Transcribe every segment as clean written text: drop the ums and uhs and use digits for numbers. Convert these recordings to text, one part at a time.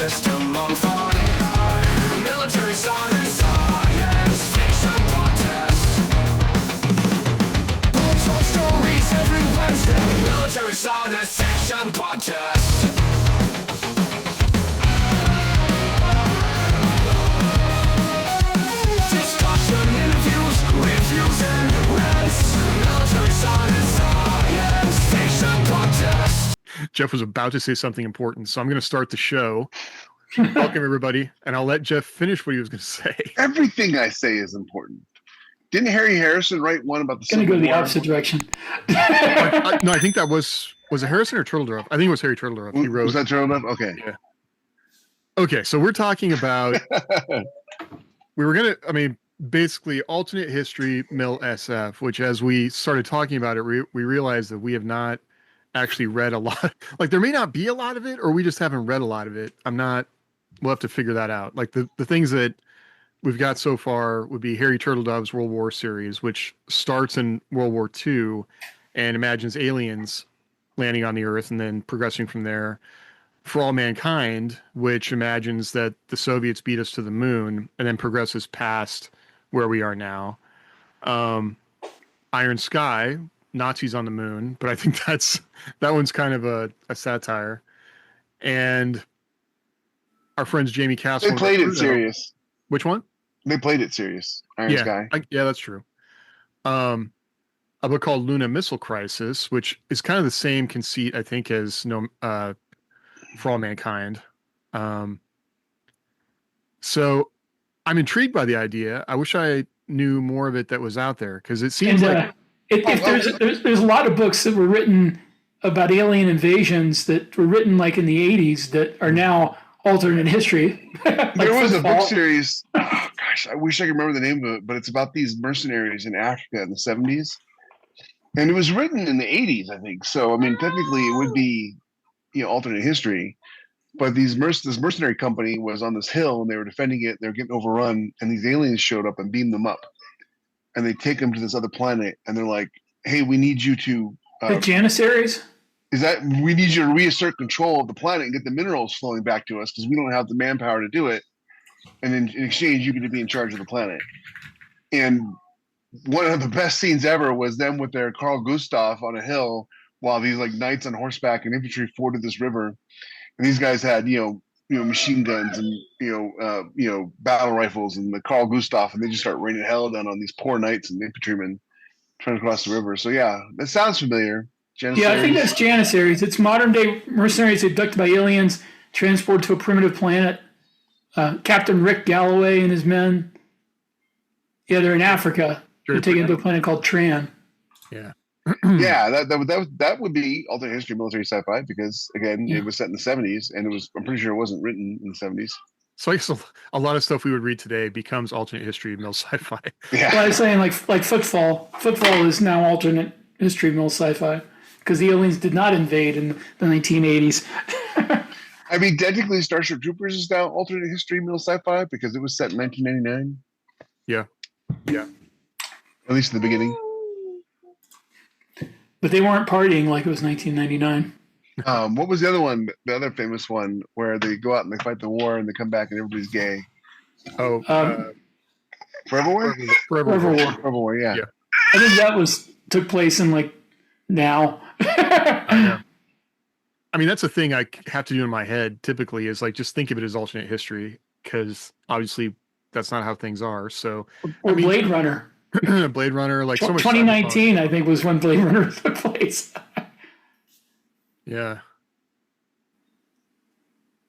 system on thought. Military science fiction podcast. Untold stories every Wednesday. Military science fiction podcast. Discussion, interviews, reviews, and rants. Military science fiction podcast. Jeff was about to say something important, so I'm going to start the show. Welcome, everybody, and I'll let Jeff finish what he was going to say. Everything I say is important. Didn't Harry Harrison write one about the Going to go Civil the War? opposite direction. No, I think that was it Harrison or Turtledove? I think it was Harry Turtledove. He wrote. Was that Turtledove? Okay. Yeah. Okay, so we're talking about. Basically alternate history Mill SF, which as we started talking about it, we realized that we have not actually read a lot. Like there may not be a lot of it, or we just haven't read a lot of it. We'll have to figure that out. Like the things that we've got so far would be Harry Turtledove's World War series, which starts in World War II and imagines aliens landing on the Earth and then progressing from there. For All Mankind, which imagines that the Soviets beat us to the moon and then progresses past where we are now. Iron Sky, Nazis on the moon, but I think that one's kind of a satire. And our friends Jamie Castle. They played it serious. Which one? They played it serious. Iron Sky. Yeah, that's true. A book called Luna Missile Crisis, which is kind of the same conceit, I think, as For All Mankind. So I'm intrigued by the idea. I wish I knew more of it that was out there, because it seems there's a lot of books that were written about alien invasions that were written like in the 80s that are now alternate history. Like there was a book series. Oh, gosh, I wish I could remember the name of it, but it's about these mercenaries in Africa in the 70s. And it was written in the 80s, I think. So, I mean, technically it would be, alternate history. But this mercenary company was on this hill and they were defending it. They were getting overrun, and these aliens showed up and beamed them up. And they take them to this other planet, and they're like, "Hey, we need you to the Janissaries? We need you to reassert control of the planet and get the minerals flowing back to us because we don't have the manpower to do it. And then in exchange, you get to be in charge of the planet." And one of the best scenes ever was them with their Carl Gustav on a hill while these like knights on horseback and infantry forded this river. And these guys had, machine guns and, battle rifles and the Carl Gustav, and they just start raining hell down on these poor knights and infantrymen trying to cross the river. So yeah, that sounds familiar. Janissaries. Yeah, I think that's Janissaries. It's modern day mercenaries abducted by aliens, transported to a primitive planet. Captain Rick Galloway and his men. Yeah, they're in Africa. They're taken to a planet called Tran. Yeah. Yeah, that would be alternate history military sci-fi because again, it was set in the 70s, and I'm pretty sure it wasn't written in the 70s. So I guess a lot of stuff we would read today becomes alternate history mil sci-fi. Yeah. Well, I was saying like Footfall. Footfall is now alternate history mil sci-fi because the aliens did not invade in the 1980s. I mean, technically, Starship Troopers is now alternate history mil sci-fi because it was set in 1999. Yeah. At least in the beginning. But they weren't partying like it was 1999. What was the other one? The other famous one where they go out and they fight the war and they come back and everybody's gay. Oh, Forever War? Forever War, yeah. I think that took place in like now. I mean, that's a thing I have to do in my head typically is like just think of it as alternate history because obviously that's not how things are. So or Blade Runner. Blade Runner, like so much 2019, I think, was when Blade Runner took place. Yeah.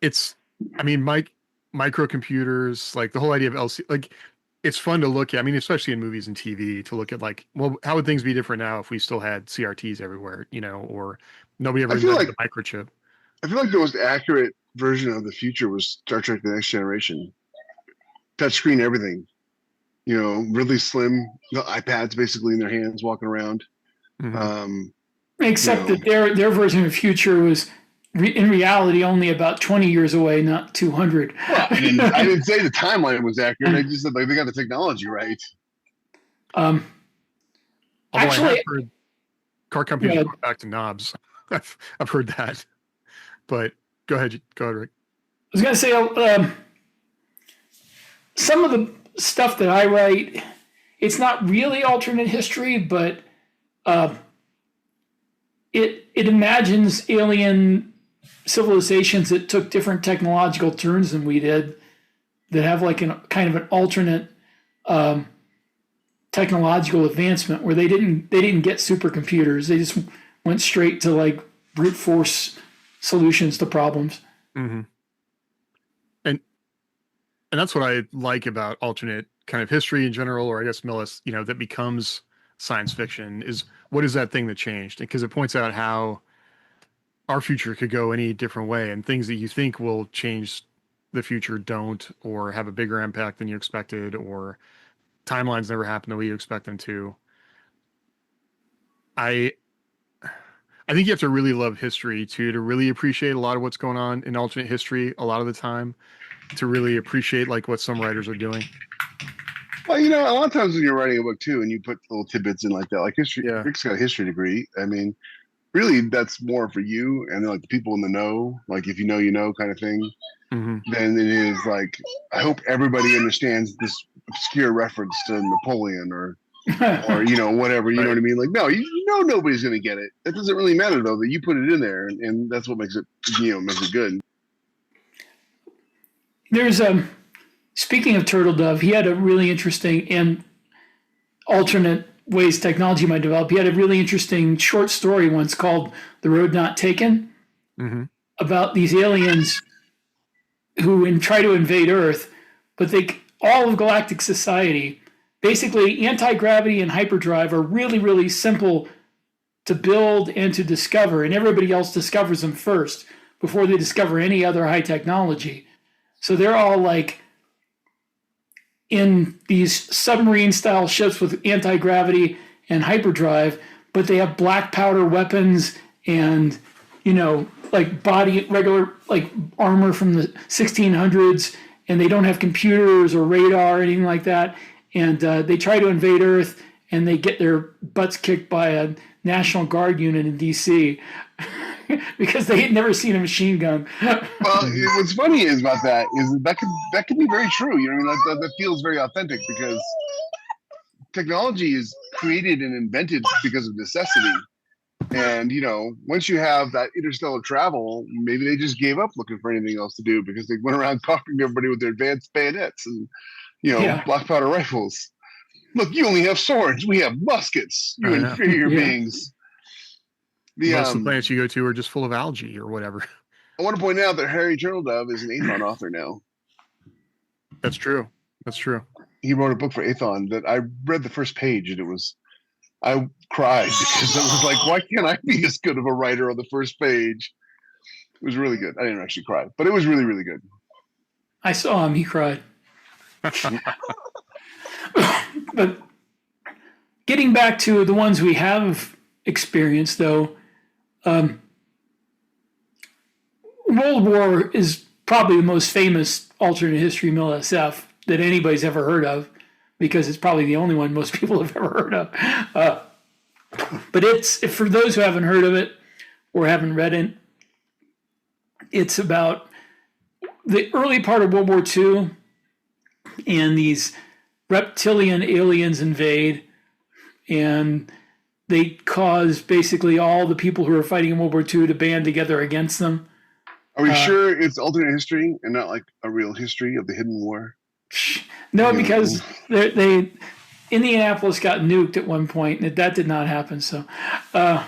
Microcomputers, like the whole idea of LC, like it's fun to look at. I mean, especially in movies and TV, to look at like, well, how would things be different now if we still had CRTs everywhere, or nobody ever invented the microchip? I feel like the most accurate version of the future was Star Trek: The Next Generation. Touchscreen everything. Really slim, iPads basically in their hands, walking around. Mm-hmm. Except that their version of the future was, in reality, only about 20 years away, not 200. Well, I didn't say the timeline was accurate. I just said they got the technology right. Although Actually, I have heard car companies going back to knobs. I've heard that. But go ahead, Rick. was going to say some of the stuff that I write, it's not really alternate history, but it imagines alien civilizations that took different technological turns than we did, that have like kind of an alternate technological advancement where they didn't get supercomputers. They just went straight to like brute force solutions to problems. Mm-hmm. And that's what I like about alternate kind of history in general, or I guess Millis, that becomes science fiction, is what is that thing that changed? Because it points out how our future could go any different way, and things that you think will change the future don't, or have a bigger impact than you expected, or timelines never happen the way you expect them to. I think you have to really love history too, to really appreciate a lot of what's going on in alternate history a lot of the time, to really appreciate like what some writers are doing. Well, a lot of times when you're writing a book too, and you put little tidbits in like that, like history, Yeah. Rick's got a history degree. I mean, really, that's more for you and like the people in the know, like if you know kind of thing. Mm-hmm. Then it is like, I hope everybody understands this obscure reference to Napoleon or whatever, you know what I mean? Like, no, nobody's going to get it. That doesn't really matter though, that you put it in there, and that's what makes it, makes it good. There's speaking of Turtle Dove, he had a really interesting and alternate ways technology might develop. He had a really interesting short story once called "The Road Not Taken," mm-hmm. about these aliens who try to invade Earth, but all of galactic society, basically anti-gravity and hyperdrive are really, really simple to build and to discover, and everybody else discovers them first before they discover any other high technology. So they're all like in these submarine-style ships with anti-gravity and hyperdrive, but they have black powder weapons and, like regular like armor from the 1600s, and they don't have computers or radar or anything like that. And they try to invade Earth, and they get their butts kicked by a National Guard unit in D.C. because they had never seen a machine gun. Well, what's funny is about that is that could be very true. That feels very authentic, because technology is created and invented because of necessity. And once you have that interstellar travel, maybe they just gave up looking for anything else to do, because they went around conquering everybody with their advanced bayonets and black powder rifles. Look, you only have swords. We have muskets. You inferior beings. Most of the planets you go to are just full of algae or whatever. I want to point out that Harry Turtledove is an Aethon author now. That's true. He wrote a book for Aethon that I read the first page, and I cried because I was like, why can't I be as good of a writer on the first page? It was really good. I didn't actually cry, but it was really, really good. I saw him. He cried. But getting back to the ones we have experienced, though, World War is probably the most famous alternate history Mill SF that anybody's ever heard of, because it's probably the only one most people have ever heard of. But it's, for those who haven't heard of it or haven't read it, it's about the early part of World War II, and these reptilian aliens invade, and they cause basically all the people who are fighting in World War II to band together against them. Are we sure it's alternate history and not like a real history of the hidden war? No, because they Indianapolis got nuked at one point, and that did not happen. So I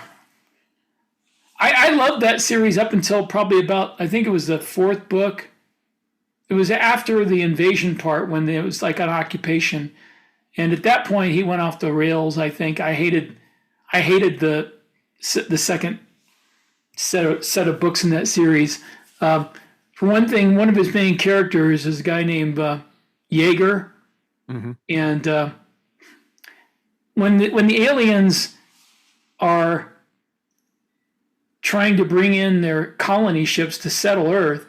loved that series up until probably about, I think it was the fourth book. It was after the invasion part, when it was like an occupation. And at that point, he went off the rails, I think. I hated the second set of books in that series. For one thing, one of his main characters is a guy named Jaeger. Mm-hmm. And when the aliens are trying to bring in their colony ships to settle Earth,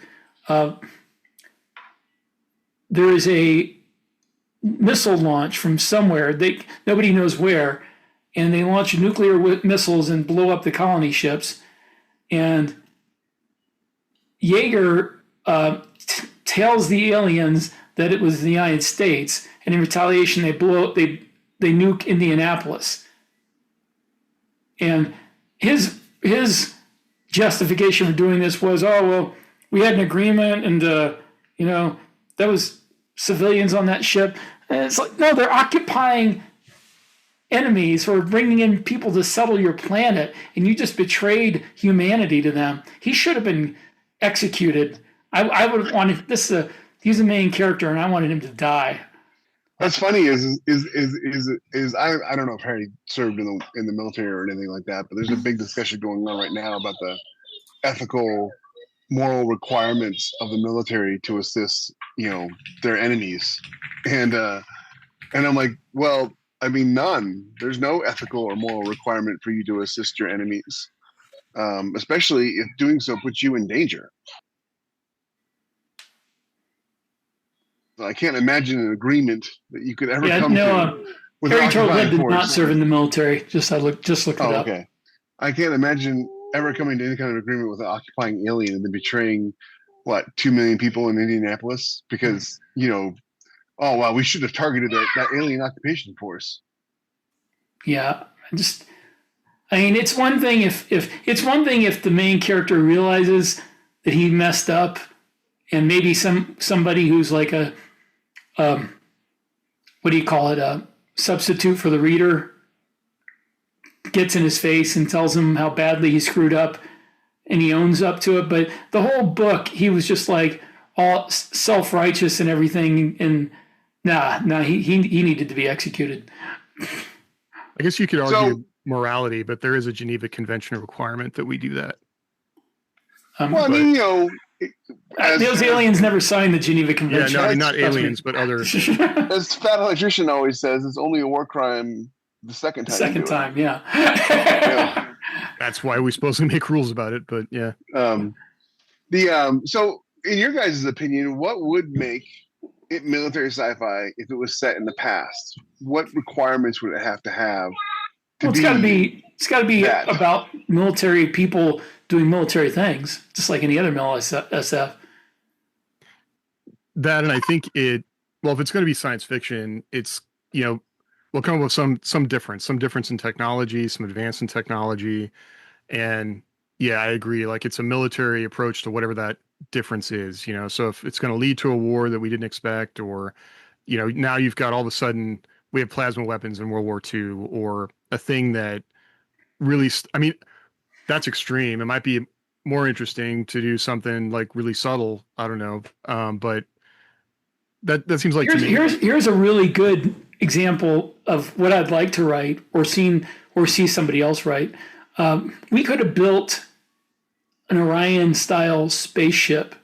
there is a missile launch from somewhere. Nobody knows where, and they launch nuclear missiles and blow up the colony ships. And Jaeger tells the aliens that it was the United States, and in retaliation they nuke Indianapolis. And his justification for doing this was, oh well, we had an agreement, and that was civilians on that ship. And it's like, no, they're occupying enemies or bringing in people to settle your planet, and you just betrayed humanity to them. He should have been executed. I would have wanted this. He's the main character, and I wanted him to die. What's funny is I don't know if Harry served in the military or anything like that, but there's a big discussion going on right now about the ethical, moral requirements of the military to assist, their enemies, and I'm like, well, I mean, none. There's no ethical or moral requirement for you to assist your enemies, especially if doing so puts you in danger. I can't imagine an agreement that you could ever come to. With Harry Turtlehead did not serve in the military. Just looked it up. Okay. I can't imagine ever coming to any kind of agreement with an occupying alien and then betraying 2 million people in Indianapolis because oh wow, we should have targeted that alien occupation force. Yeah, it's one thing if the main character realizes that he messed up, and maybe somebody who's like a a substitute for the reader gets in his face and tells him how badly he screwed up, and he owns up to it. But the whole book, he was just like all self-righteous and everything, and he needed to be executed. I guess you could argue morality, but there is a Geneva Convention requirement that we do that. Those aliens never signed the Geneva Convention. Yeah, not aliens, but other. As Fat Electrician always says, it's only a war crime the second time. Second time, yeah. That's why we're supposed to make rules about it, but yeah. So, in your guys' opinion, what would make it military sci-fi if it was set in the past? What requirements would it have to have? It's got to be about military people doing military things, just like any other SF. That, and I think if it's going to be science fiction, it's we'll come up with some difference in technology, some advance in technology, and yeah, I agree. Like, it's a military approach to whatever that difference is. So if it's going to lead to a war that we didn't expect, or now you've got all of a sudden we have plasma weapons in World War II, or a thing that really, that's extreme. It might be more interesting to do something like really subtle. I don't know. But that seems like here's a really good example of what I'd like to write or see somebody else write. We could have built an Orion style spaceship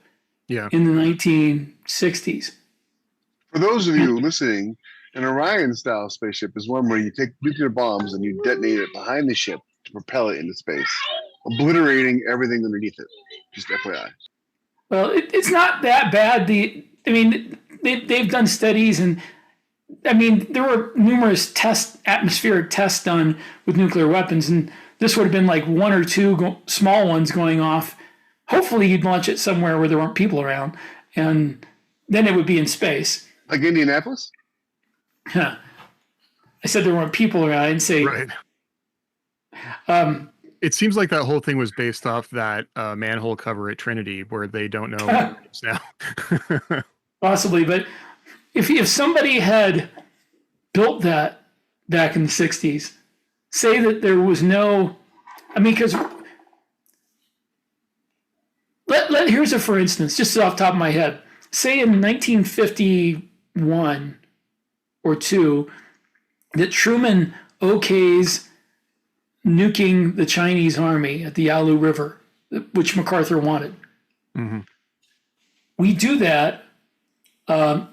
in the 1960s. For those of you listening, an Orion style spaceship is one where you take nuclear bombs and you detonate it behind the ship to propel it into space, obliterating everything underneath it. Just FYI. Well, it's not that bad. They've done studies, and there were numerous atmospheric tests done with nuclear weapons, and this would have been like one or two small ones going off. Hopefully, you'd launch it somewhere where there weren't people around, and then it would be in space. Like Indianapolis? I said there weren't people around. I didn't say. Right. It seems like that whole thing was based off that manhole cover at Trinity, where they don't know what it is now. Possibly, but if somebody had built that back in the 60s, say that there was no, because here's a for instance, just off the top of my head. Say in 1951 or 2, that Truman okays nuking the Chinese army at the Yalu River, which MacArthur wanted. Mm-hmm. We do that. There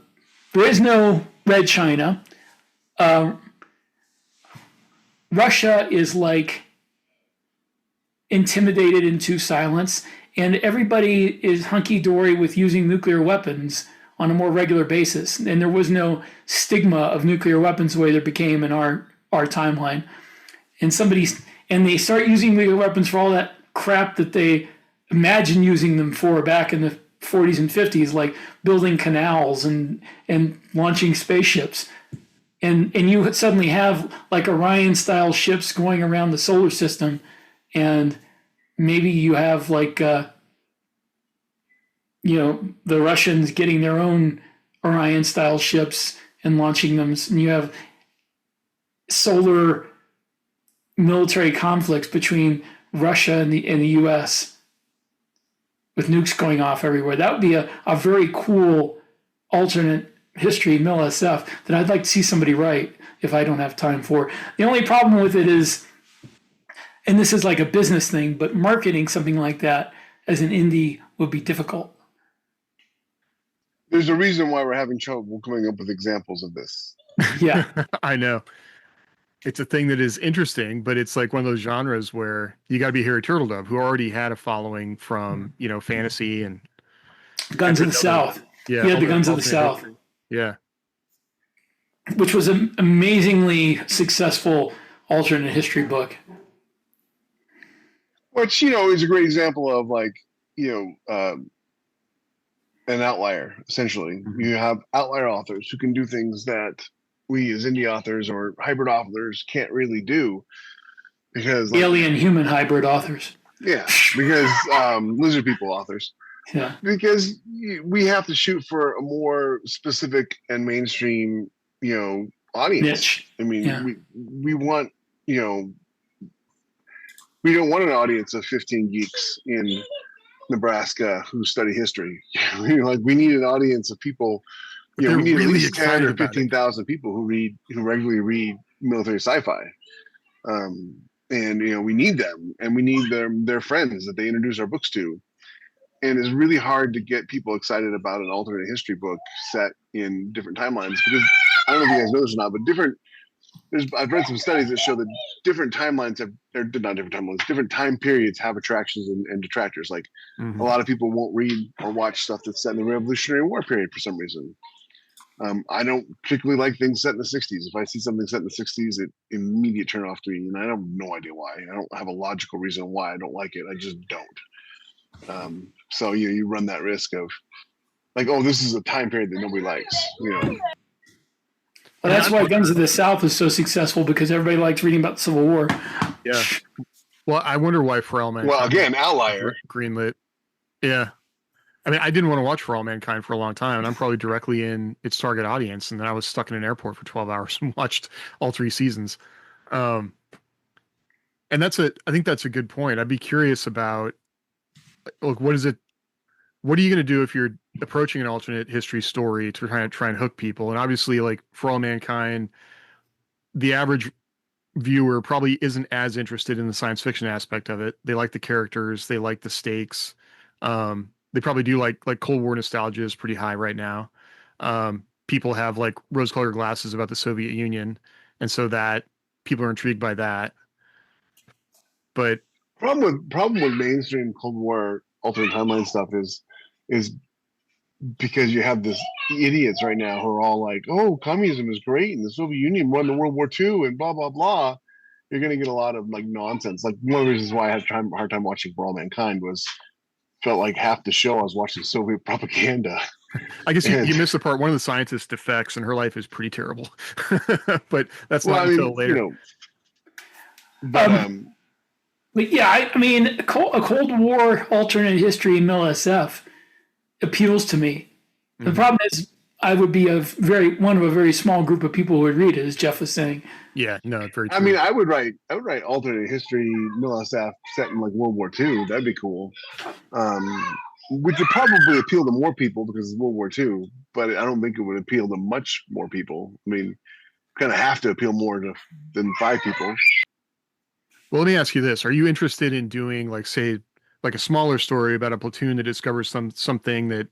is no Red China. Russia is like intimidated into silence, and everybody is hunky-dory with using nuclear weapons on a more regular basis. And there was no stigma of nuclear weapons the way there became in our timeline. And they start using nuclear weapons for all that crap that they imagine using them for back in the 40s and 50s, like building canals and launching spaceships. And you suddenly have like Orion style ships going around the solar system, and maybe you have like the Russians getting their own Orion style ships and launching them, and you have solar military conflicts between Russia and the US with nukes going off everywhere. That would be a very cool alternate history MLSF that I'd like to see somebody write if I don't have time for. The only problem with it is, and this is like a business thing, but marketing something like that as an indie would be difficult. There's a reason why we're having trouble coming up with examples of this. Yeah. I know. It's a thing that is interesting, but it's like one of those genres where you got to be Harry Turtledove, who already had a following from, fantasy and Guns of the South. Yeah. He had the Guns of the South. History. Yeah. Which was an amazingly successful alternate history book. Which, is a great example of like, an outlier, essentially. Mm-hmm. You have outlier authors who can do things that we as indie authors or hybrid authors can't really do because alien human hybrid authors. Yeah, because lizard people authors. Yeah. Because we have to shoot for a more specific and mainstream, audience. Niche. I mean, Yeah. we want, we don't want an audience of 15 geeks in Nebraska who study history. We need an audience of people. We need really at least 10 excited or about it. 15,000 people who regularly read military sci-fi. And we need them, and we need their friends that they introduce our books to. And it's really hard to get people excited about an alternate history book set in different timelines, because I don't know if you guys know this or not, but I've read some studies that show that different timelines different time periods have attractions and detractors. Like Mhm. a lot of people won't read or watch stuff that's set in the Revolutionary War period for some reason. I don't particularly like things set in the 60s. If I see something set in the 60s, it immediate turn off to me, and I have no idea why. I don't have a logical reason why I don't like it. I just don't. So you run that risk of like, oh, this is a time period that nobody likes. Well, that's why Guns of the South is so successful, because everybody likes reading about the Civil War. Yeah. Well, I wonder why For All Mankind. Well, again, outlier. Greenlit. Yeah. I mean, I didn't want to watch For All Mankind for a long time, and I'm probably directly in its target audience. And then I was stuck in an airport for 12 hours and watched all 3 seasons. And I think that's a good point. I'd be curious about, look, what are you going to do if you're approaching an alternate history story to try and hook people? And obviously, like For All Mankind, the average viewer probably isn't as interested in the science fiction aspect of it. They like the characters, they like the stakes. They probably do like Cold War nostalgia is pretty high right now. People have like rose-colored glasses about the Soviet Union, and so that people are intrigued by that. But Problem with mainstream Cold War alternate timeline stuff is because you have this idiots right now who are all like, oh, communism is great and the Soviet Union won the World War II and blah blah blah. You're gonna get a lot of like nonsense. Like one of the reasons why I had a hard time watching For All Mankind was felt like half the show I was watching Soviet propaganda. I guess you missed the part. One of the scientists defects, and her life is pretty terrible. But that's not until later. But yeah, I mean, a Cold War alternate history in MLSF appeals to me. Mm-hmm. The problem is, I would be one of a very small group of people who would read it, as Jeff was saying. Yeah, no, very true. I mean, I would write alternate history MLSF set in like World War II. That'd be cool. Which would probably appeal to more people because it's World War II, but I don't think it would appeal to much more people. I mean, kind of have to appeal more than 5 people. Well, let me ask you this. Are you interested in doing like, say, like a smaller story about a platoon that discovers something that,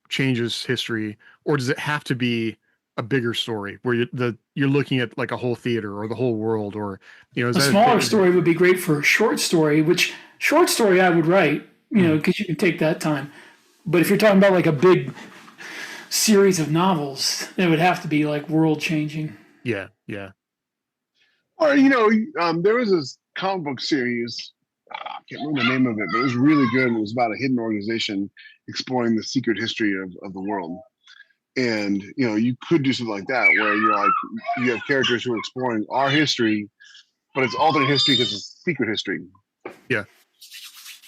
changes history, or does it have to be a bigger story where you're looking at like a whole theater or the whole world, or, a smaller story would be great for a short story, which short story I would write, because you can take that time. But if you're talking about like a big series of novels, it would have to be like world changing. Yeah. Yeah. Or, there was this comic book series can't remember the name of it, but it was really good. It was about a hidden organization exploring the secret history of the world. And you could do something like that where you're like you have characters who are exploring our history, but it's alternate history because it's secret history. Yeah.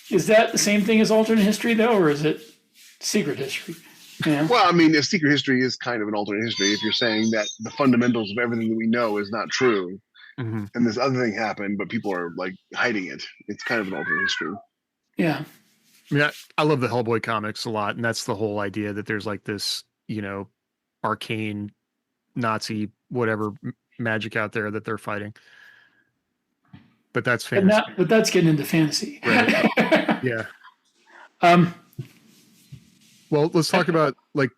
Is that the same thing as alternate history though, or is it secret history? Yeah. Well, I mean, a secret history is kind of an alternate history if you're saying that the fundamentals of everything that we know is not true, Mm-hmm. and this other thing happened, but people are like hiding it. It's kind of an alternate history. Yeah. I mean, I love the Hellboy comics a lot, and that's the whole idea that there's like this, arcane Nazi whatever magic out there that they're fighting. But that's fantasy. But that's getting into fantasy. Right. Yeah. Well, let's talk about like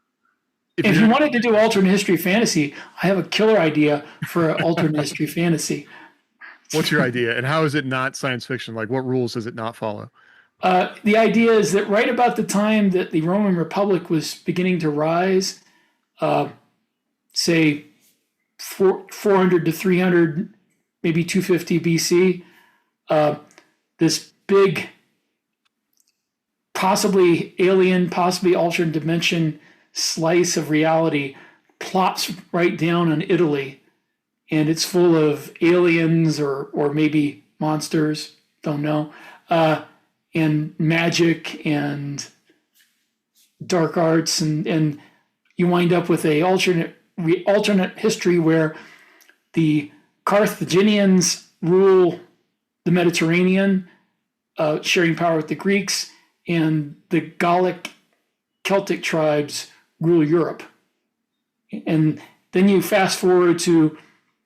if you wanted to do alternate history fantasy, I have a killer idea for alternate history fantasy. What's your idea, and how is it not science fiction? Like, what rules does it not follow? The idea is that right about the time that the Roman Republic was beginning to rise, say 400 to 300, maybe 250 BC, this big, possibly alien, possibly alternate dimension slice of reality plops right down on Italy, and it's full of aliens or maybe monsters, don't know, and magic and dark arts, and you wind up with a alternate history where the Carthaginians rule the Mediterranean, sharing power with the Greeks, and the Gallic Celtic tribes rule Europe. And then you fast forward to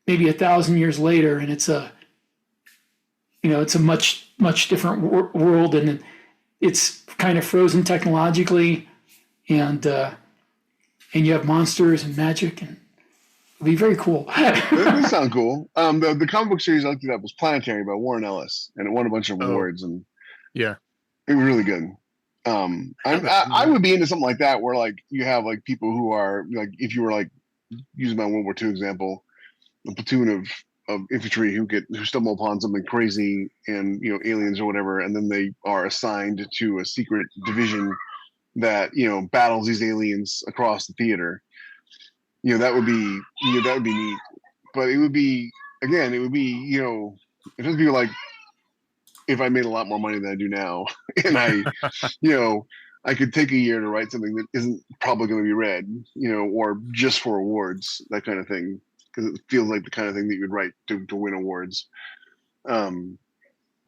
maybe 1,000 years later, and it's a much, much different world, and it's kind of frozen technologically, and you have monsters and magic, and it'll be very cool. That does sound cool. The comic book series I looked up was Planetary by Warren Ellis, and it won a bunch of awards, and yeah, it was really good. I would be into something like that where like you have like people who are like, if you were like using my World War II example, a platoon of infantry who stumble upon something crazy and aliens or whatever, and then they are assigned to a secret division that battles these aliens across the theater. That would be neat. But it would be it would be like if I made a lot more money than I do now, and I could take a year to write something that isn't probably going to be read, or just for awards, that kind of thing, because it feels like the kind of thing that you would write to win awards. Well,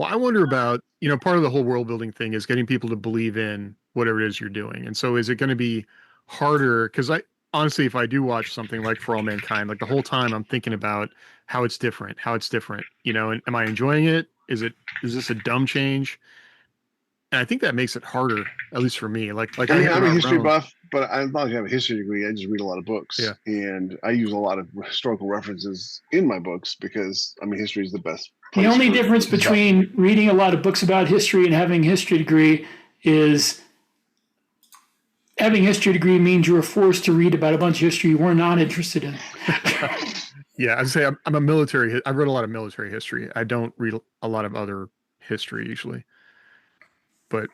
I wonder about, part of the whole world building thing is getting people to believe in whatever it is you're doing. And so is it going to be harder? Because honestly, if I do watch something like For All Mankind, like the whole time I'm thinking about how it's different, and am I enjoying it? Is this a dumb change? And I think that makes it harder, at least for me. Like I mean, I'm a history buff, but I'm not going to have a history degree. I just read a lot of books, and I use a lot of historical references in my books because history is the best. The only difference between reading a lot of books about history and having a history degree is having a history degree means you were forced to read about a bunch of history you were not interested in. Yeah, I'd say I'm a military. I've read a lot of military history. I don't read a lot of other history usually. But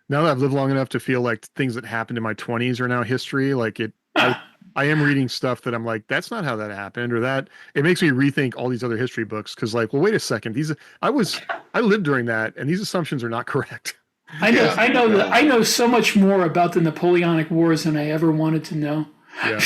now that I've lived long enough to feel like things that happened in my 20s are now history, like I am reading stuff that I'm like, that's not how that happened, or that it makes me rethink all these other history books because, like, well, wait a second, I lived during that, and these assumptions are not correct. I know so much more about the Napoleonic Wars than I ever wanted to know. Yeah.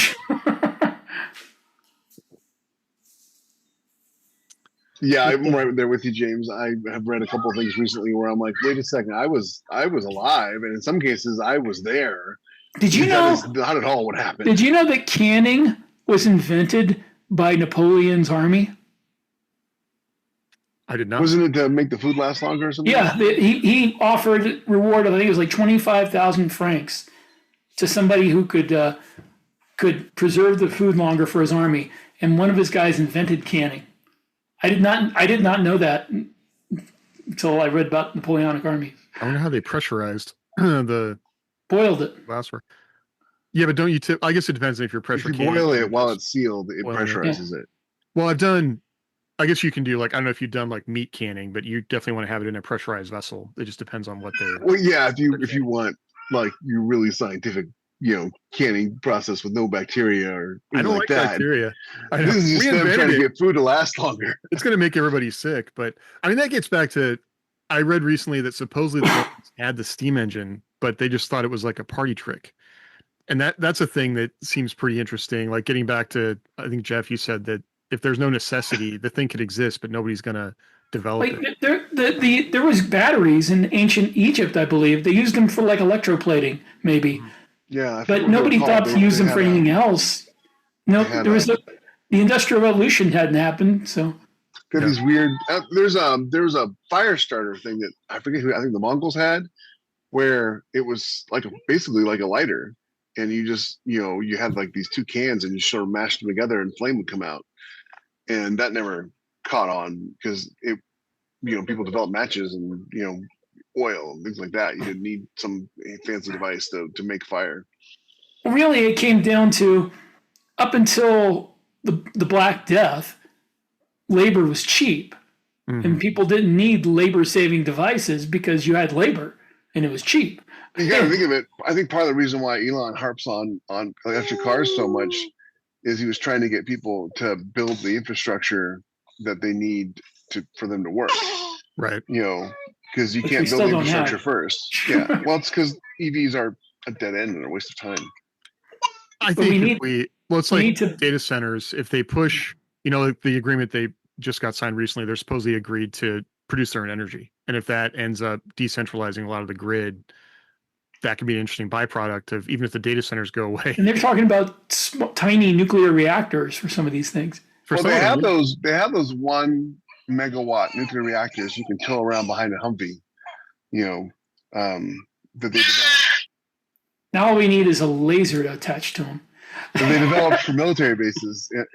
Yeah, I'm right there with you, James. I have read a couple of things recently where I'm like, wait a second, I was alive, and in some cases, I was there. Did you know? That is not at all what happened. Did you know that canning was invented by Napoleon's army? I did not. Wasn't it to make the food last longer or something? Yeah, he offered reward of, I think it was like 25,000 francs to somebody who could preserve the food longer for his army, and one of his guys invented canning. I did not know that until I read about Napoleonic army. I wonder how they pressurized the boiled it. Glassware. Yeah, but don't you I guess it depends if you're pressure. If you boil it while it's sealed, it pressurizes it. Well, I've done I guess you can do like, I don't know if you've done like meat canning, but you definitely want to have it in a pressurized vessel. It just depends on what they're. Well, yeah, if you want like you really scientific, canning process with no bacteria or I anything don't like like that. bacteria. I know. This is just We them trying invented to it. get food to last longer. It's going to make everybody sick. But I mean, that gets back to, I read recently that supposedly the Romans had the steam engine, but they just thought it was like a party trick. And that's a thing that seems pretty interesting. Like getting back to, I think Jeff, you said that if there's no necessity, the thing could exist, but nobody's going to develop Like it. there was batteries in ancient Egypt, I believe. They used them for like electroplating, maybe, Yeah, but nobody thought to use them for anything else. No, had the Industrial Revolution hadn't happened, so got Yeah. these weird. There's a fire starter thing that I forget who I think the Mongols had, where it was like basically like a lighter, and you just you had like these two cans and you sort of mashed them together and flame would come out, and that never caught on because it people developed matches and oil and things like that. You didn't need some fancy device to make fire. really it came down to up until the Black Death, labor was cheap, and people didn't need labor-saving devices because you had labor and it was cheap. You got to think of it. I think part of the reason why Elon harps on electric cars so much is he was trying to get people to build the infrastructure that they need for them to work. Right. Because you Which can't we build still the don't infrastructure have. first. Yeah. Well, it's because EVs are a dead end and a waste of time. I But think it's we like need to- data centers, if they push, like the agreement they just got signed recently, they're supposedly agreed to produce their own energy. And if that ends up decentralizing a lot of the grid, that could be an interesting byproduct of even if the data centers go away. And they're talking about tiny nuclear reactors for some of these things. For some They of them, have those. They have those 1 megawatt nuclear reactors you can tow around behind a Humvee. That they developed. Now all we need is a laser to attach to them. That they developed for military bases, that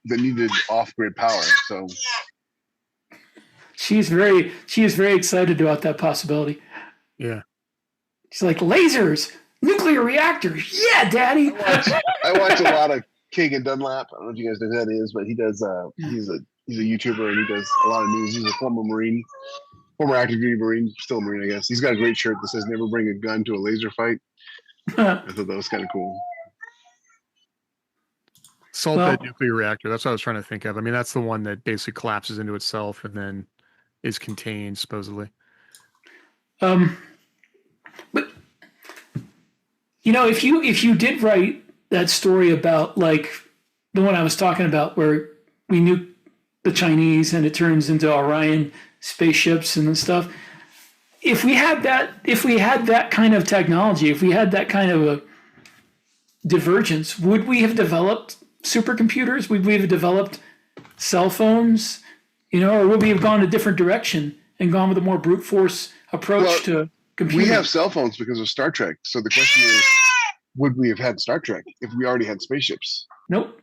needed off-grid power. So She is very excited about that possibility. yeah. She's like, lasers, nuclear reactors. Yeah, Daddy. I watch a lot of Kagan Dunlap. I don't know if you guys know who that is, but he does. He's a YouTuber and he does a lot of news. He's a former Marine, former active duty Marine, still a Marine, I guess. He's got a great shirt that says "Never bring a gun to a laser fight." I thought that was kind of cool. Salt bed nuclear reactor. That's what I was trying to think of. I mean, that's the one that basically collapses into itself and then is contained, supposedly. But if you did write that story about like the one I was talking about where we nuke the Chinese and it turns into Orion spaceships and stuff, if we had that kind of technology, if we had that kind of a divergence, would we have developed supercomputers? Would we have developed cell phones? Or would we have gone a different direction and gone with a more brute force approach to computing? We have cell phones because of Star Trek. So the question is, would we have had Star Trek if we already had spaceships? Nope.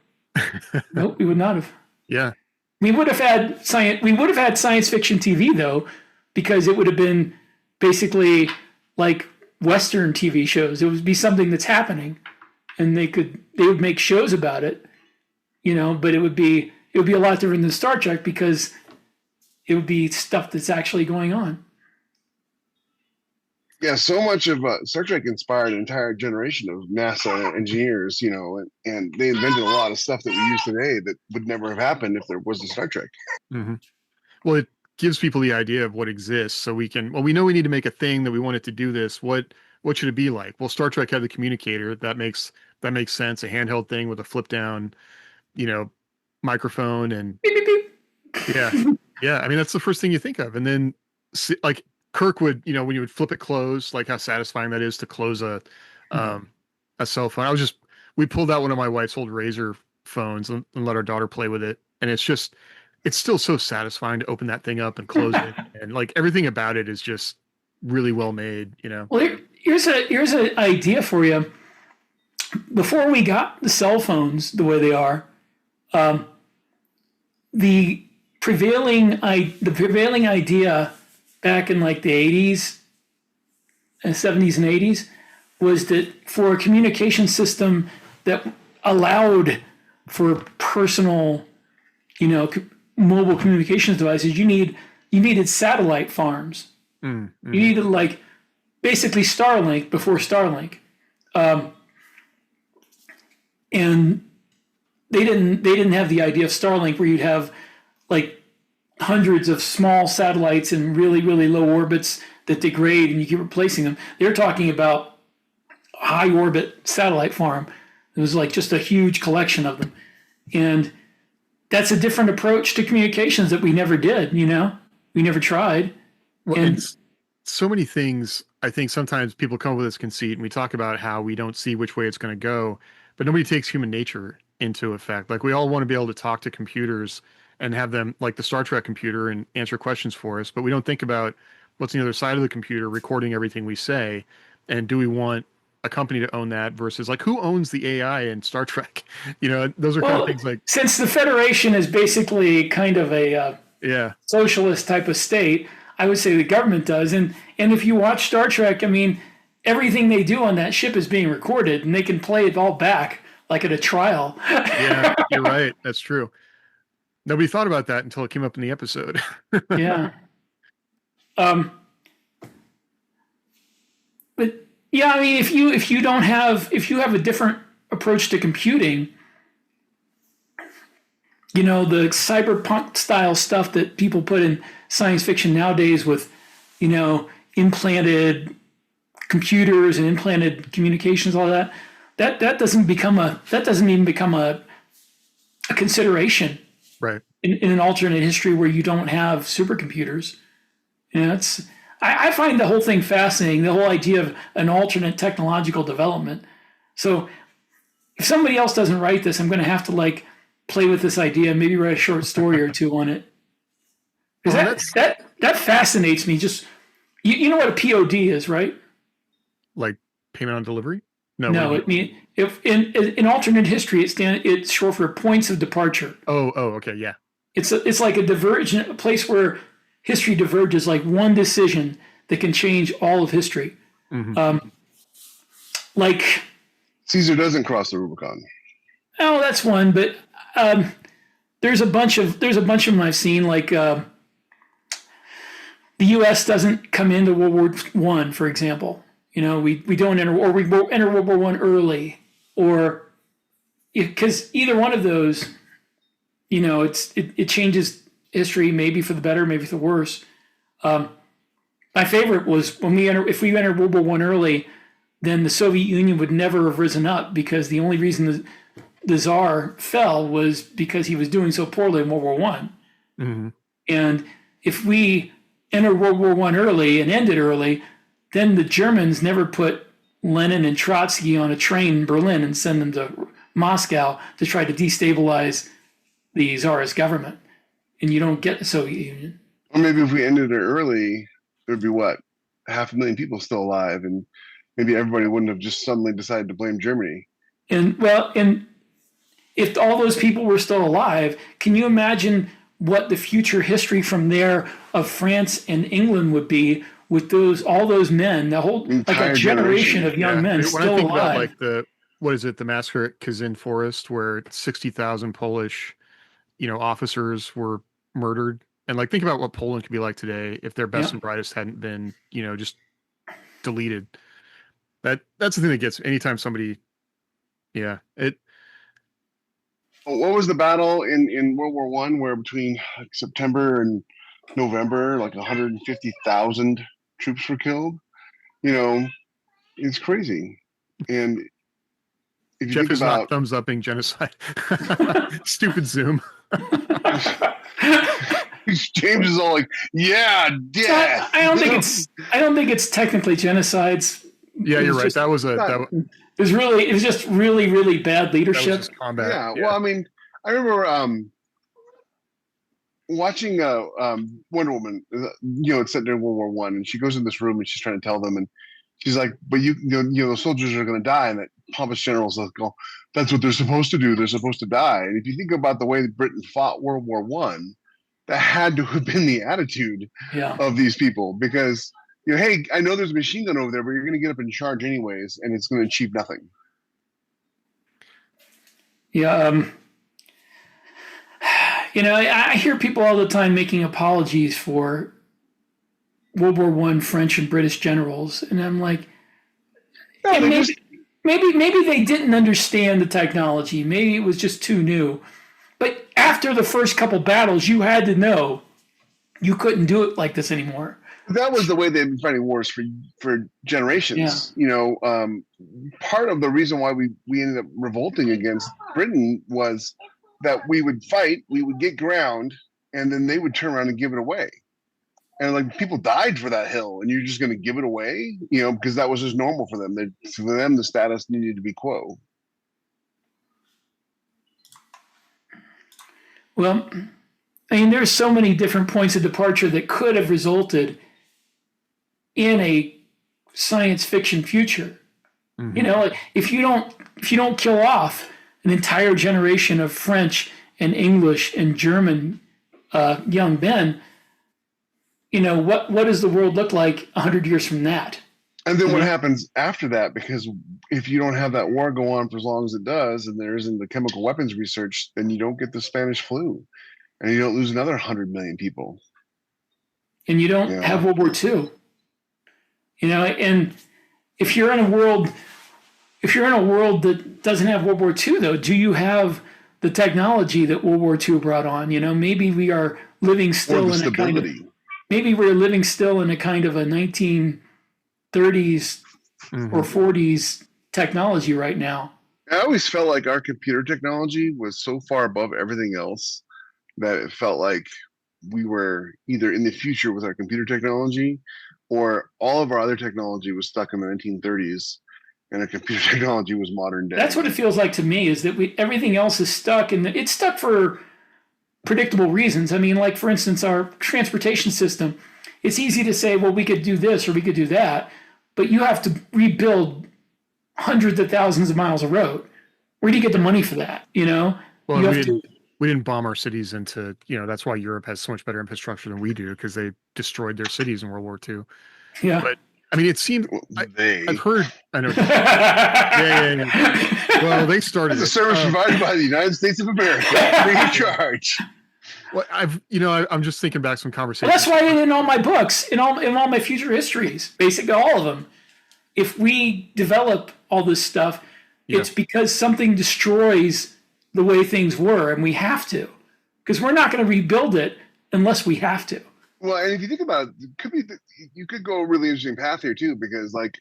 Nope, we would not have. Yeah. We would have had science fiction TV though, because it would have been basically like Western TV shows. It would be something that's happening, and they would make shows about it, But it would be a lot different than Star Trek because it would be stuff that's actually going on. Yeah, so much of Star Trek inspired an entire generation of NASA engineers, and they invented a lot of stuff that we use today that would never have happened if there wasn't Star Trek. Mm-hmm. Well, it gives people the idea of what exists, so we know we need to make a thing that we want it to do this. What should it be like? Well, Star Trek had the communicator. That makes sense. A handheld thing with a flip down, microphone and Beep, beep, beep. yeah. I mean, that's the first thing you think of, and then like Kirk would, when you would flip it closed, like how satisfying that is to close a cell phone. We pulled out one of my wife's old Razor phones and let our daughter play with it, and it's still so satisfying to open that thing up and close it, and like everything about it is just really well made. Well, here's an idea for you. Before we got the cell phones the way they are, the prevailing idea back in like the 80s and 70s and 80s was that for a communication system that allowed for personal mobile communications devices, you needed satellite farms. You needed like basically Starlink before Starlink, and they didn't have the idea of Starlink where you'd have like hundreds of small satellites in really, really low orbits that degrade and you keep replacing them. They're talking about a high orbit satellite farm. It was like just a huge collection of them. And that's a different approach to communications that we never did, we never tried. Well, And it's so many things. I think sometimes people come up with this conceit and we talk about how we don't see which way it's going to go, but nobody takes human nature into effect. Like we all want to be able to talk to computers and have them like the Star Trek computer and answer questions for us, but we don't think about what's on the other side of the computer recording everything we say. And do we want a company to own that versus like who owns the AI in Star Trek? Those are kind of things like, since the Federation is basically kind of a socialist type of state, I would say the government does. And if you watch Star Trek, I mean, everything they do on that ship is being recorded and they can play it all back like at a trial. Yeah, you're right. That's true. Nobody thought about that until it came up in the episode. Yeah. But yeah, I mean, if you have a different approach to computing, the cyberpunk style stuff that people put in science fiction nowadays with, implanted computers and implanted communications, all that doesn't even become a consideration, Right. In an alternate history where you don't have supercomputers. I find the whole thing fascinating, the whole idea of an alternate technological development. So if somebody else doesn't write this, I'm going to have to like play with this idea, maybe write a short story or two on it. Because that fascinates me. Just you know what a POD is, right? Like payment on delivery? No, I mean, if in alternate history, it's short for points of departure. Oh, okay, yeah. It's like a place where history diverges, like one decision that can change all of history. Mm-hmm. Like Caesar doesn't cross the Rubicon. Oh, that's one, but there's a bunch of them I've seen. Like the U.S. doesn't come into World War I, for example. We don't enter, or we enter World War I early, or because either one of those, it changes history, maybe for the better, maybe for the worse. My favorite was if we enter World War I early, then the Soviet Union would never have risen up because the only reason the Tsar fell was because he was doing so poorly in World War I. Mm-hmm. And if we enter World War I early and end it early, then the Germans never put Lenin and Trotsky on a train in Berlin and send them to Moscow to try to destabilize the Tsarist government. And you don't get the Soviet Union. Or maybe if we ended it early, there'd be 500,000 people still alive, and maybe everybody wouldn't have just suddenly decided to blame Germany. And if all those people were still alive, can you imagine what the future history from there of France and England would be with all those men, the whole like a generation of young men still alive? About like the massacre at Kazin Forest, where 60,000 Polish, officers were murdered, and like think about what Poland could be like today if their best and brightest hadn't been, just deleted. That's the thing that gets anytime somebody, it. What was the battle in World War I where between September and November, like 150,000 troops were killed? It's crazy. And if you Jeff think is about not thumbs upping genocide. Stupid Zoom. James is all like, "Yeah, death." I don't think it's technically genocides. Yeah, you're right. That was it was just really, really bad leadership. That was just combat. Yeah. Well, I mean, I remember watching Wonder Woman. It's set during World War One, and she goes in this room and she's trying to tell them, and she's like, "But the soldiers are going to die," and that pompous general's like, "Oh, that's what they're supposed to do. They're supposed to die." And if you think about the way that Britain fought World War One, that had to have been the attitude of these people, because hey, I know there's a machine gun over there, but you're going to get up and charge anyways, and it's going to achieve nothing. Yeah. I hear people all the time making apologies for World War One French and British generals, and I'm like, No, and they maybe, just maybe they didn't understand the technology. Maybe it was just too new. But after the first couple battles, you had to know you couldn't do it like this anymore. that was the way they've been fighting wars for generations. Part of the reason why we ended up revolting against Britain was that we would fight, we would get ground, and then they would turn around and give it away. And like people died for that hill, and you're just going to give it away, because that was just normal for them. For them, the status needed to be quo. Well, I mean, there's so many different points of departure that could have resulted in a science fiction future. Like if you don't kill off an entire generation of French and English and German young men, what does the world look like 100 years from that? And then what happens after that? Because if you don't have that war go on for as long as it does, and there isn't the chemical weapons research, then you don't get the Spanish flu, and you don't lose another 100 million people. And you don't have World War II. And if you're in a world that doesn't have World War II, though, do you have the technology that World War II brought on? Maybe we are living still in a kind of a 1930s or 40s technology right now. I always felt like our computer technology was so far above everything else that it felt like we were either in the future with our computer technology, or all of our other technology was stuck in the 1930s and our computer technology was modern day. That's what it feels like to me, is that everything else is stuck, and it's stuck for predictable reasons. I mean, like, for instance, our transportation system, it's easy to say, well, we could do this or we could do that, but you have to rebuild hundreds of thousands of miles of road. Where do you get the money for that? Well, we didn't bomb our cities into, that's why Europe has so much better infrastructure than we do, because they destroyed their cities in World War II. Yeah. But I mean, it seemed I've heard. I know. Yeah. Well, they started. It's a service provided by the United States of America, free of charge. Well, I'm just thinking back some conversations. Well, that's why in all my books, in all my future histories, basically all of them, if we develop all this stuff, it's because something destroys the way things were, and we have to, because we're not going to rebuild it unless we have to. Well, and if you think about it, you could go a really interesting path here too, because like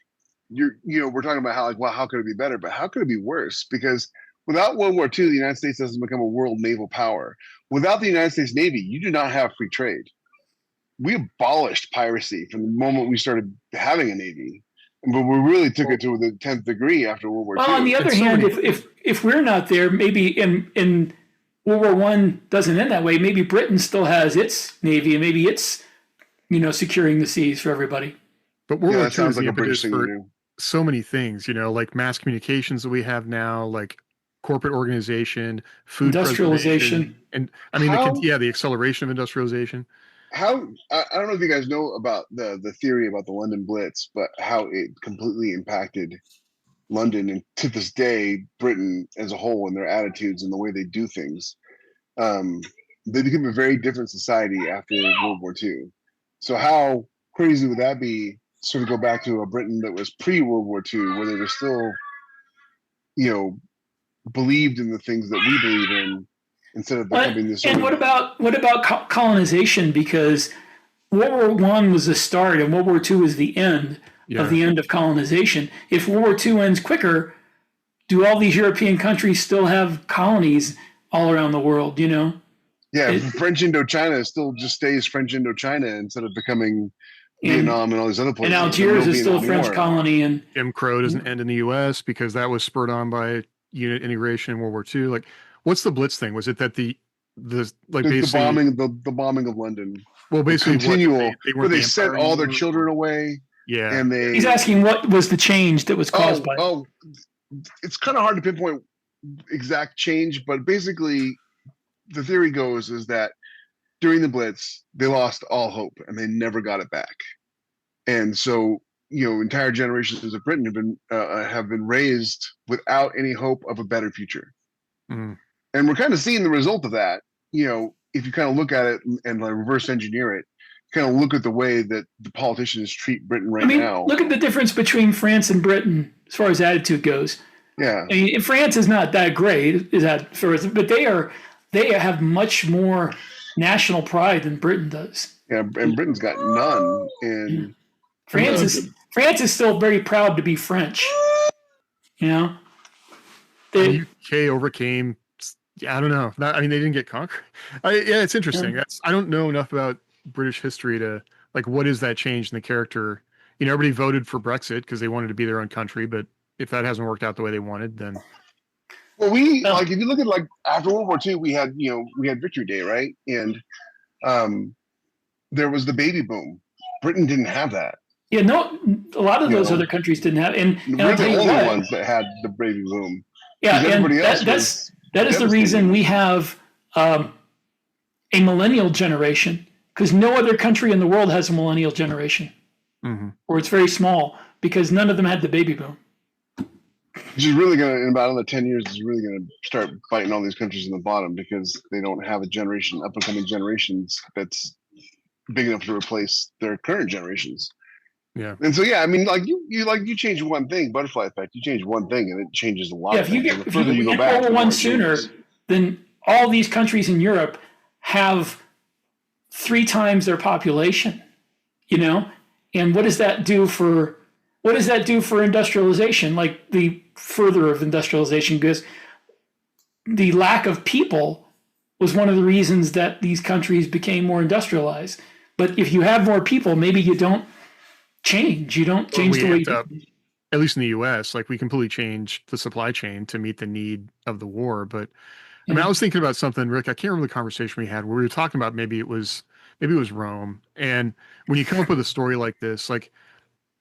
we're talking about how could it be better, but how could it be worse? Because without World War II, the United States doesn't become a world naval power. Without the United States Navy, you do not have free trade. We abolished piracy from the moment we started having a navy, but we really took it to the 10th degree after World War II. Well, on the other hand, if we're not there, maybe in World War One doesn't end that way. Maybe Britain still has its navy, and maybe it's securing the seas for everybody. But World War II is the impetus for so many things, like mass communications that we have now, like corporate organization, food industrialization, and I mean the acceleration of industrialization. I don't know if you guys know about the theory about the London Blitz, but how it completely impacted London and to this day Britain as a whole, and their attitudes and the way they do things. They became a very different society after World War II. So how crazy would that be? Sort of go back to a Britain that was pre-World War II, where they were still, believed in the things that we believe in, instead of becoming this. And what about colonization? Because World War One was the start, and World War II is the end of the end of colonization. If World War II ends quicker, do all these European countries still have colonies all around the world? Yeah, French Indochina still just stays French Indochina instead of becoming Vietnam and all these other places. And Algiers is still a French colony. And Jim Crow doesn't end in the U.S. because that was spurred on by unit integration in World War II. Like, what's the Blitz thing? Was it that the basically the bombing of London? Well, basically continual, where they sent all their children away. Yeah, and he's asking what was the change that was caused by. Oh, it's kind of hard to pinpoint exact change, but basically, the theory goes is that during the Blitz, they lost all hope and they never got it back. And so, entire generations of Britain have been raised without any hope of a better future. Mm. And we're kind of seeing the result of that. if you kind of look at it and like reverse engineer it, kind of look at the way that the politicians treat Britain right now. Look at the difference between France and Britain as far as attitude goes. Yeah. I mean, France is not that great, but they have much more national pride than Britain does. Yeah, and Britain's got none. And France is still very proud to be French. You know, the UK overcame. I don't know. I mean, they didn't get conquered. Yeah, it's interesting. I don't know enough about British history to like what is that change in the character. You know, everybody voted for Brexit because they wanted to be their own country, but if that hasn't worked out the way they wanted, then well, like if you look at like after World War II, we had Victory Day, right? And there was the baby boom. Britain didn't have that. Yeah, no, a lot of those other countries didn't have, and we're the only ones that had the baby boom. Yeah, and that is the reason we have a millennial generation, because no other country in the world has a millennial generation, or it's very small because none of them had the baby boom. Which is really going to, in about another 10 years, is really going to start biting all these countries in the bottom because they don't have a generation, up and coming generations that's big enough to replace their current generations. Yeah. And so, yeah, I mean, like you change one thing, butterfly effect, you change one thing and it changes a lot. Yeah, if you get World War I sooner, then all these countries in Europe have 3 times their population, you know? And what does that do for industrialization? Like the further of industrialization, because the lack of people was one of the reasons that these countries became more industrialized. But if you have more people, maybe you don't change. You don't change the way you do. At least in the U.S., like we completely changed the supply chain to meet the need of the war. But I mean, I was thinking about something, Rick. I can't remember the conversation we had where we were talking about maybe it was Rome. And when you come up with a story like this, like,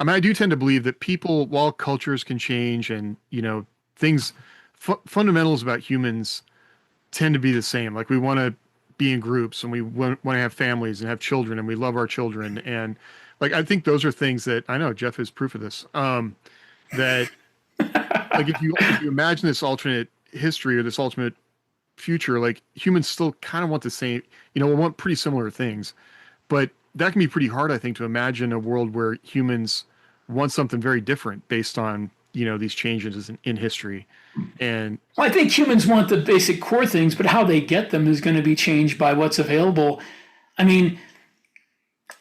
I mean, I do tend to believe that people, while cultures can change and, you know, things, fundamentals about humans tend to be the same. Like we want to be in groups and we want to have families and have children and we love our children. And like, I think those are things that I know Jeff is proof of this, that like, if you imagine this alternate history or this ultimate future, like humans still kind of want the same, you know, we want pretty similar things, but that can be pretty hard, I think, to imagine a world where humans want something very different based on, you know, these changes in history. And well, I think humans want the basic core things, but how they get them is going to be changed by what's available. I mean,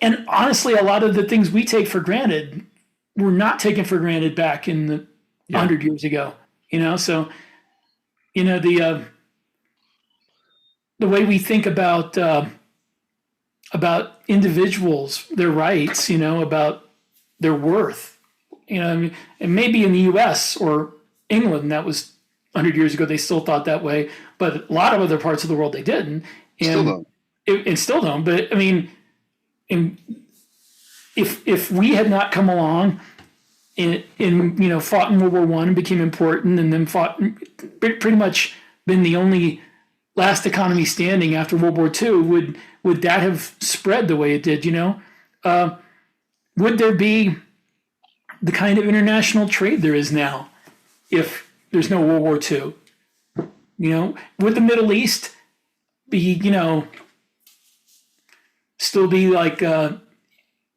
and honestly, a lot of the things we take for granted were not taken for granted back in the 100 years ago, you know? So, you know, the way we think about individuals, their rights, you know, about their worth, you know, I mean, and maybe in the U.S. or England, that was 100 years ago, they still thought that way, but a lot of other parts of the world, they didn't. And still don't. But I mean, if we had not come along and you know, fought in World War I and became important and then pretty much been the only last economy standing after World War II, would that have spread the way it did, you know? Would there be the kind of international trade there is now if there's no World War II? You know, would the Middle East be, you know, still be like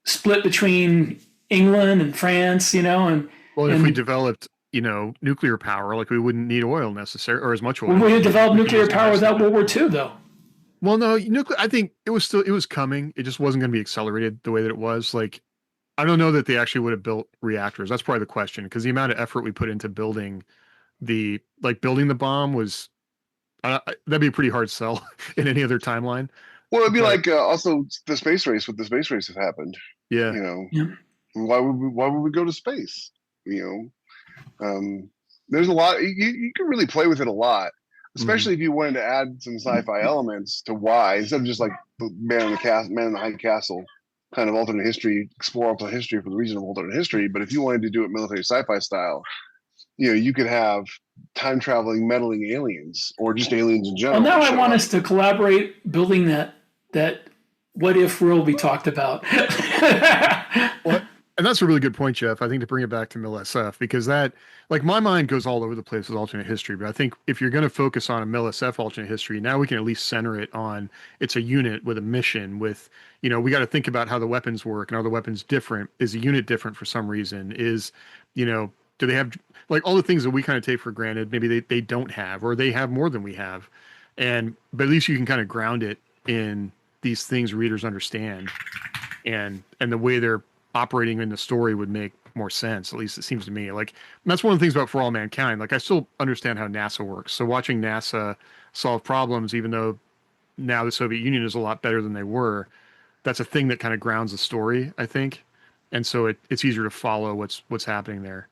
split between England and France, you know? And if we developed, you know, nuclear power, like we wouldn't need oil necessarily, or as much oil. Well, we had developed nuclear power without World War II, though. Well, no, nuclear. I think it was coming. It just wasn't going to be accelerated the way that it was. Like, I don't know that they actually would have built reactors. That's probably the question, because the amount of effort we put into building the bomb was that'd be a pretty hard sell in any other timeline. Well, it'd be like also the space race. What the space race has happened. Yeah. You know, why would we go to space? You know, there's a lot. You can really play with it a lot, especially if you wanted to add some sci-fi elements to why, instead of just like man in the high castle kind of alternate history, explore alternate history for the reason of alternate history. But if you wanted to do it military sci-fi style, you know, you could have time traveling, meddling aliens, or just aliens in general. Well, now I want us to collaborate building that what if world we talked about. And that's a really good point, Jeff. I think to bring it back to MIL-SF, because that, like, my mind goes all over the place with alternate history. But I think if you're going to focus on a MIL-SF alternate history, now we can at least center it on it's a unit with a mission. With, we got to think about how the weapons work and are the weapons different? Is the unit different for some reason? Do they have like all the things that we kind of take for granted? Maybe they don't have, or they have more than we have. But at least you can kind of ground it in these things readers understand, and the way they're operating in the story would make more sense. At least it seems to me. Like, that's one of the things about For All Mankind. Like, I still understand how NASA works. So watching NASA solve problems, even though now the Soviet Union is a lot better than they were, that's a thing that kind of grounds the story, I think. And so it's easier to follow what's happening there.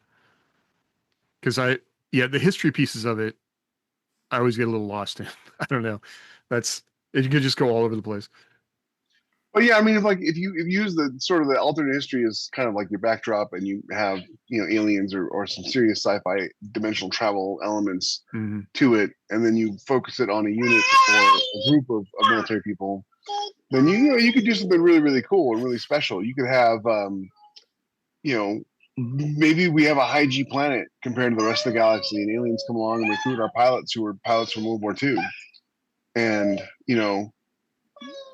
Because the history pieces of it, I always get a little lost in. I don't know. It could just go all over the place. But yeah, I mean, if you use the sort of the alternate history as kind of like your backdrop, and you have aliens or some serious sci-fi dimensional travel elements to it, and then you focus it on a unit or a group of military people, then you could do something really, really cool and really special. You could have maybe we have a high G planet compared to the rest of the galaxy, and aliens come along and recruit our pilots who were pilots from World War II, and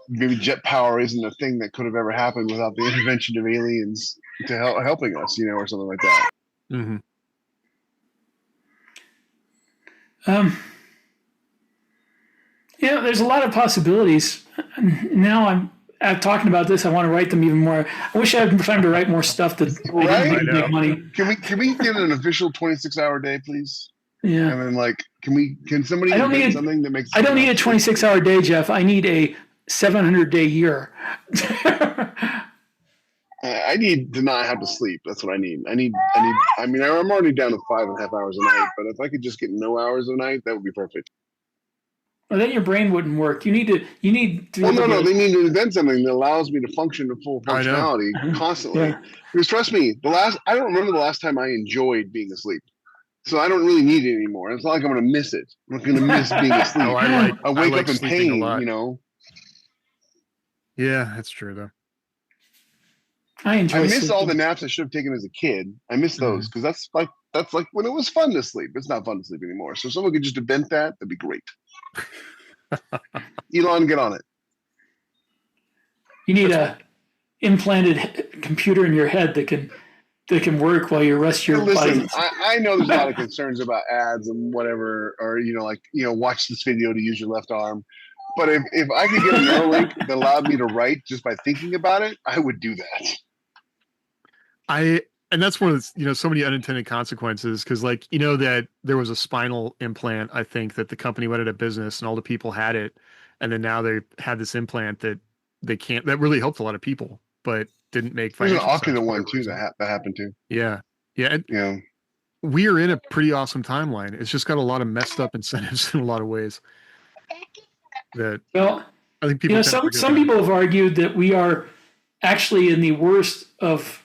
maybe jet power isn't a thing that could have ever happened without the intervention of aliens to helping us, or something like that. Mm-hmm. There's a lot of possibilities. Now I'm talking about this. I want to write them even more. I wish I had time to write more stuff that I didn't make money. Can we get an official 26-hour day, please? Yeah. And then can somebody invent something that makes? I don't need a 26-hour day, Jeff. I need a 700-day year. I need to not have to sleep. That's what I need. I mean, I'm already down to 5.5 hours a night, but if I could just get no hours a night, that would be perfect. Well, then your brain wouldn't work. You need to. Well, no. They need to invent something that allows me to function to full functionality constantly. Yeah. Because trust me, I don't remember the last time I enjoyed being asleep. So I don't really need it anymore. It's not like I'm going to miss it. I'm not going to miss being asleep. I wake up in pain, Yeah, that's true though. I miss sleeping. All the naps I should have taken as a kid. I miss those because that's like when it was fun to sleep. It's not fun to sleep anymore. So if someone could just invent that'd be great. Elon, get on it. You need a implanted computer in your head that can work while you rest your body. I know there's a lot of concerns about ads and whatever, or watch this video to use your left arm. But if I could get a Neuralink that allowed me to write just by thinking about it, I would do that. And that's one of the, so many unintended consequences, because that there was a spinal implant, I think, that the company went out of business and all the people had it. And then now they had this implant that that really helped a lot of people, but didn't make financial sense. There's an Oculus one too that happened to. Yeah. Yeah. We are in a pretty awesome timeline. It's just got a lot of messed up incentives in a lot of ways. I think people. Some people have argued that we are actually in the worst of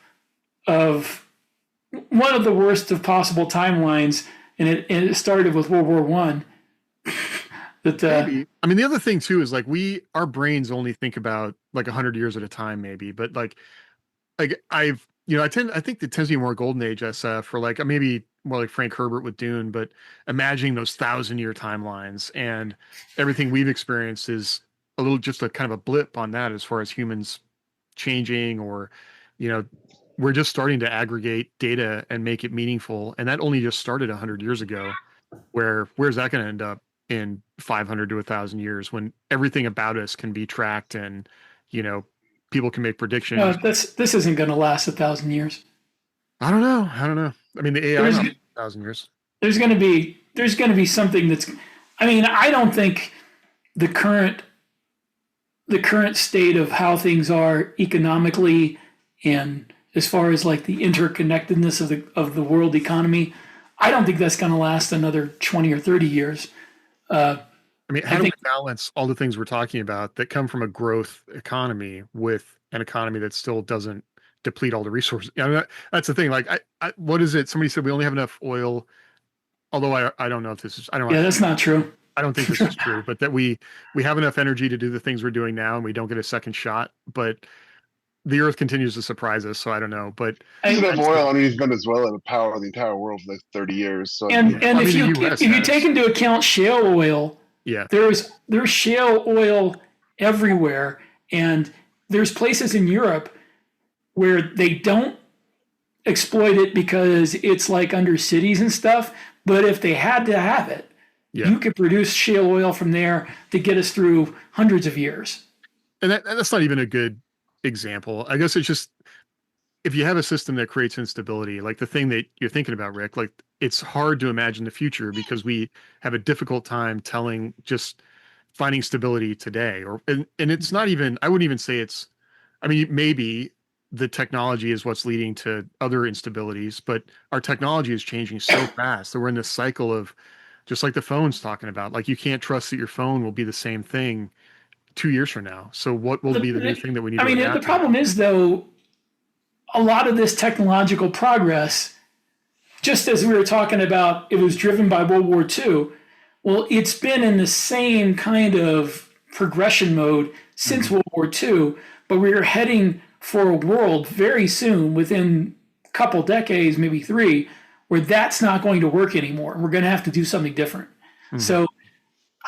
one of the worst of possible timelines, and it started with World War I. Maybe. I mean, the other thing too is our brains only think about 100 years at a time, maybe. But I think it tends to be more golden age SF, or maybe more like Frank Herbert with Dune. But imagining those 1,000-year timelines and everything we've experienced is just a kind of a blip on that as far as humans changing, or we're just starting to aggregate data and make it meaningful. And that only just started 100 years ago. Where's that going to end up in 500 to 1,000 years, when everything about us can be tracked and, people can make predictions? This isn't going to last 1,000 years. I don't know. I mean, the AI is 1,000 years. There's going to be something that's, I don't think the current state of how things are economically and as far as the interconnectedness of the world economy, I don't think that's going to last another 20 or 30 years. How do we balance all the things we're talking about that come from a growth economy with an economy that still doesn't deplete all the resources? That's the thing. What is it? Somebody said we only have enough oil. Although I don't know if this is. That's not true. I don't think this is true. But that we have enough energy to do the things we're doing now, and we don't get a second shot. But the Earth continues to surprise us, so I don't know. But There's enough oil underneath Venezuela to power the entire world for the next 30 years. So and I if mean, you the US if you has. take into account shale oil, yeah, there's shale oil everywhere, and there's places in Europe where they don't exploit it because it's like under cities and stuff. But if they had to have it, yeah. you could produce shale oil from there to get us through hundreds of years. And that's not even a good example. I guess it's just if you have a system that creates instability, like the thing that you're thinking about, Rick, like it's hard to imagine the future because we have a difficult time just finding stability today. And it's not even, I wouldn't even say it's, I mean, maybe the technology is what's leading to other instabilities, but our technology is changing so fast that we're in this cycle of just like the phone's talking about, like you can't trust that your phone will be the same thing 2 years from now. So what will be the new thing that we need to adapt the to? problem is, though, a lot of this technological progress, just as we were talking about, it was driven by World War II. Well, it's been in the same kind of progression mode since World War II, but we're heading for a world very soon, within a couple decades, maybe 3, where that's not going to work anymore. We're going to have to do something different. So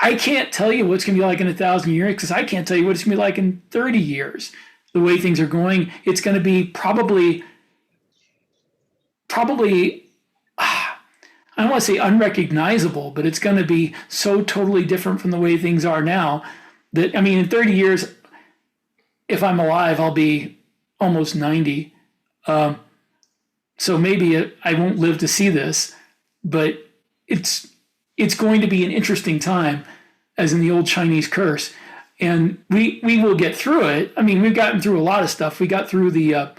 I can't tell you what's going to be like in 1,000 years because I can't tell you what it's going to be like in 30 years. The way things are going, it's going to be probably I don't want to say unrecognizable, but it's going to be so totally different from the way things are now that, I mean, in 30 years, if I'm alive, I'll be almost 90. So maybe I won't live to see this, but it's going to be an interesting time, as in the old Chinese curse. And we will get through it. I mean, we've gotten through a lot of stuff. We got through the